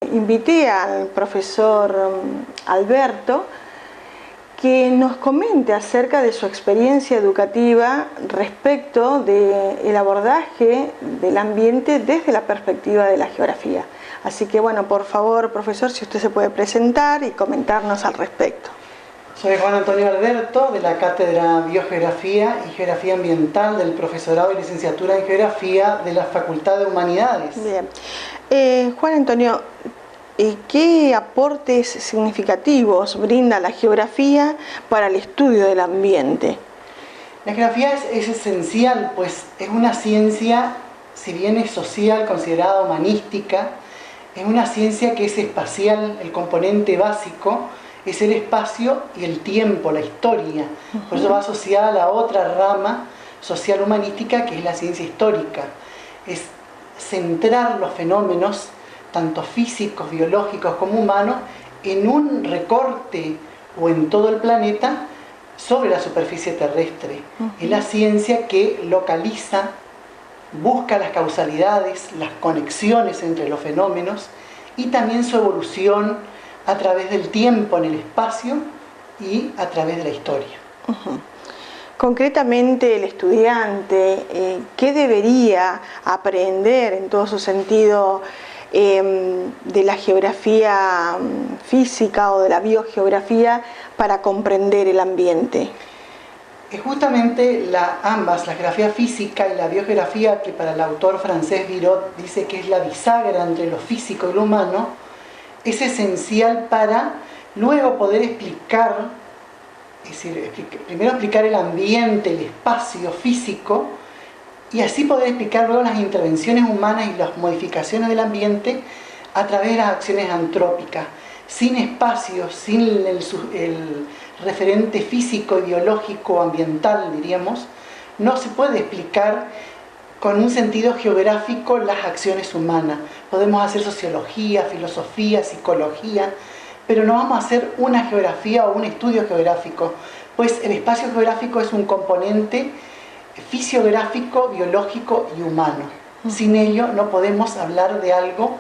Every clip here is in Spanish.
Invité al profesor Alberto que nos comente acerca de su experiencia educativa respecto del abordaje del ambiente desde la perspectiva de la geografía. Así que bueno, por favor, profesor, si usted se puede presentar y comentarnos al respecto. Soy Juan Antonio Alberto, de la Cátedra Biogeografía y Geografía Ambiental del Profesorado y Licenciatura en Geografía de la Facultad de Humanidades. Bien. Juan Antonio, ¿qué aportes significativos brinda la geografía para el estudio del ambiente? La geografía es esencial, pues es una ciencia, si bien es social, considerada humanística, es una ciencia que es espacial, el componente básico es el espacio y el tiempo, la historia. Por eso va asociada a la otra rama social humanística, que es la ciencia histórica. Es centrar los fenómenos, tanto físicos, biológicos como humanos, en un recorte o en todo el planeta sobre la superficie terrestre. Es la ciencia que localiza, busca las causalidades, las conexiones entre los fenómenos y también su evolución a través del tiempo en el espacio y a través de la historia. Concretamente, el estudiante, ¿qué debería aprender en todo su sentido de la geografía física o de la biogeografía para comprender el ambiente? Es justamente ambas, la geografía física y la biogeografía, que para el autor francés Virot dice que es la bisagra entre lo físico y lo humano, es esencial para luego poder explicar, es decir, primero explicar el ambiente, el espacio físico, y así poder explicar luego las intervenciones humanas y las modificaciones del ambiente a través de las acciones antrópicas. Sin espacio, sin el referente físico, biológico, ambiental, diríamos, no se puede explicar con un sentido geográfico las acciones humanas. Podemos hacer sociología, filosofía, psicología, pero no vamos a hacer una geografía o un estudio geográfico, pues el espacio geográfico es un componente fisiográfico, biológico y humano. Sin ello no podemos hablar de algo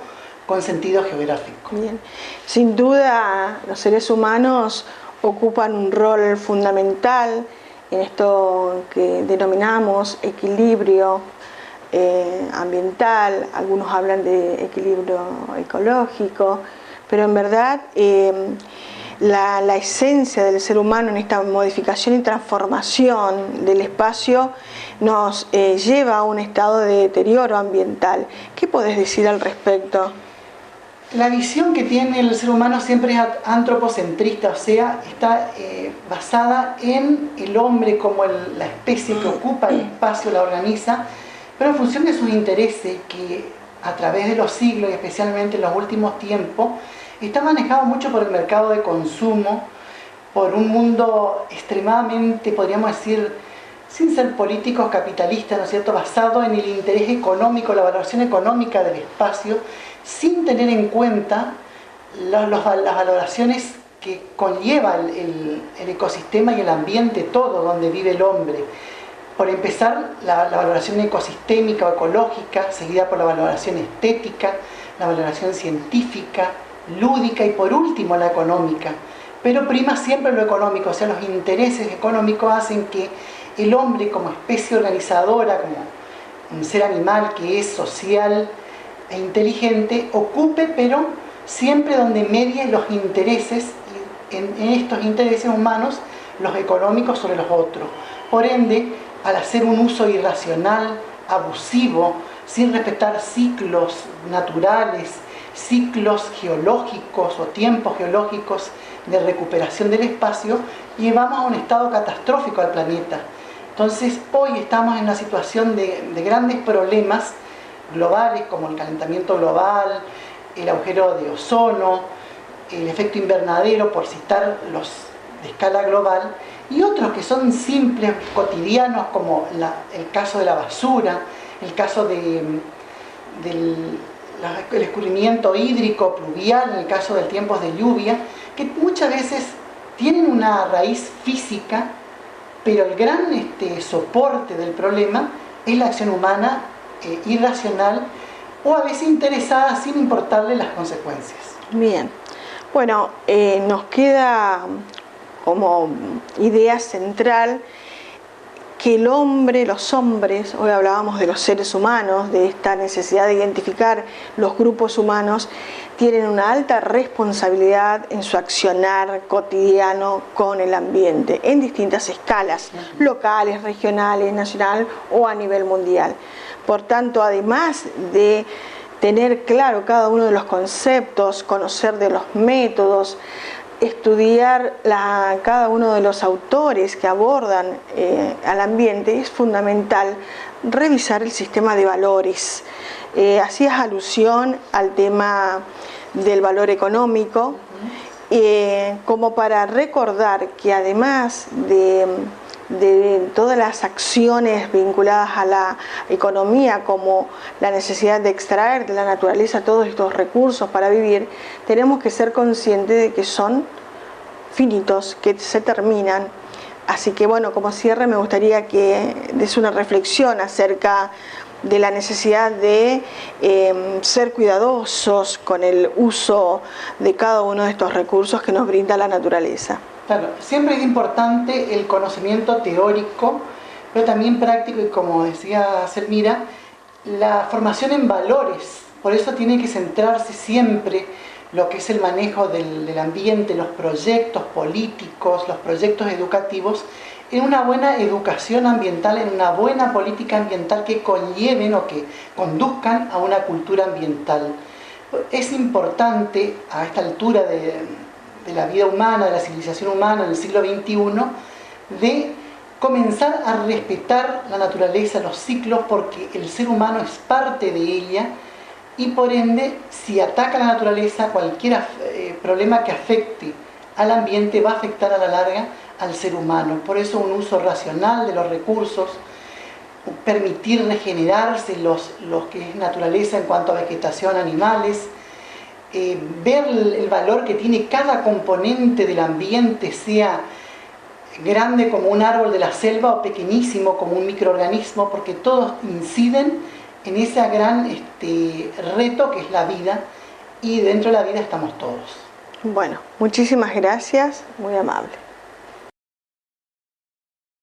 con sentido geográfico. Bien. Sin duda, los seres humanos ocupan un rol fundamental en esto que denominamos equilibrio ambiental. Algunos hablan de equilibrio ecológico, pero en verdad la esencia del ser humano en esta modificación y transformación del espacio nos lleva a un estado de deterioro ambiental. ¿Qué podés decir al respecto? La visión que tiene el ser humano siempre es antropocentrista, o sea, está basada en el hombre como la especie que ocupa el espacio, la organiza, pero en función de sus intereses, que a través de los siglos y especialmente en los últimos tiempos, está manejado mucho por el mercado de consumo, por un mundo extremadamente, podríamos decir, sin ser políticos capitalistas, ¿no es cierto?, basado en el interés económico, la valoración económica del espacio, sin tener en cuenta las valoraciones que conlleva el ecosistema y el ambiente todo donde vive el hombre. Por empezar, la valoración ecosistémica o ecológica, seguida por la valoración estética, la valoración científica, lúdica y por último la económica. Pero prima siempre lo económico, o sea, los intereses económicos hacen que el hombre como especie organizadora, como un ser animal que es social e inteligente, ocupe, pero siempre donde medie los intereses, en estos intereses humanos, los económicos sobre los otros. Por ende, al hacer un uso irracional, abusivo, sin respetar ciclos naturales, ciclos geológicos o tiempos geológicos de recuperación del espacio, llevamos a un estado catastrófico al planeta. Entonces, hoy estamos en una situación de grandes problemas globales, como el calentamiento global, el agujero de ozono, el efecto invernadero, por citar los de escala global, y otros que son simples, cotidianos, como el caso de la basura, el caso del escurrimiento hídrico, pluvial, en el caso de tiempos de lluvia, que muchas veces tienen una raíz física, pero el gran soporte del problema es la acción humana irracional o a veces interesada sin importarle las consecuencias. Bien, bueno, nos queda como idea central que el hombre, los hombres, hoy hablábamos de los seres humanos, de esta necesidad de identificar los grupos humanos, tienen una alta responsabilidad en su accionar cotidiano con el ambiente, en distintas escalas, locales, regionales, nacional o a nivel mundial. Por tanto, además de tener claro cada uno de los conceptos, conocer de los métodos, estudiar cada uno de los autores que abordan al ambiente, es fundamental revisar el sistema de valores. Hacías alusión al tema del valor económico, como para recordar que además de todas las acciones vinculadas a la economía, como la necesidad de extraer de la naturaleza todos estos recursos para vivir, tenemos que ser conscientes de que son finitos, que se terminan. Así que bueno, como cierre me gustaría que des una reflexión acerca de la necesidad de ser cuidadosos con el uso de cada uno de estos recursos que nos brinda la naturaleza. Claro, siempre es importante el conocimiento teórico, pero también práctico, y como decía Selmira, la formación en valores. Por eso tiene que centrarse siempre lo que es el manejo del ambiente, los proyectos políticos, los proyectos educativos, en una buena educación ambiental, en una buena política ambiental que conlleven o que conduzcan a una cultura ambiental. Es importante a esta altura de la vida humana, de la civilización humana en el siglo XXI, de comenzar a respetar la naturaleza, los ciclos, porque el ser humano es parte de ella y por ende, si ataca la naturaleza, cualquier problema que afecte al ambiente va a afectar a la larga al ser humano. Por eso un uso racional de los recursos, permitir regenerarse los que es naturaleza en cuanto a vegetación, animales, ver el valor que tiene cada componente del ambiente, sea grande como un árbol de la selva o pequeñísimo como un microorganismo, porque todos inciden en ese gran reto que es la vida, y dentro de la vida estamos todos. Bueno, muchísimas gracias, muy amable.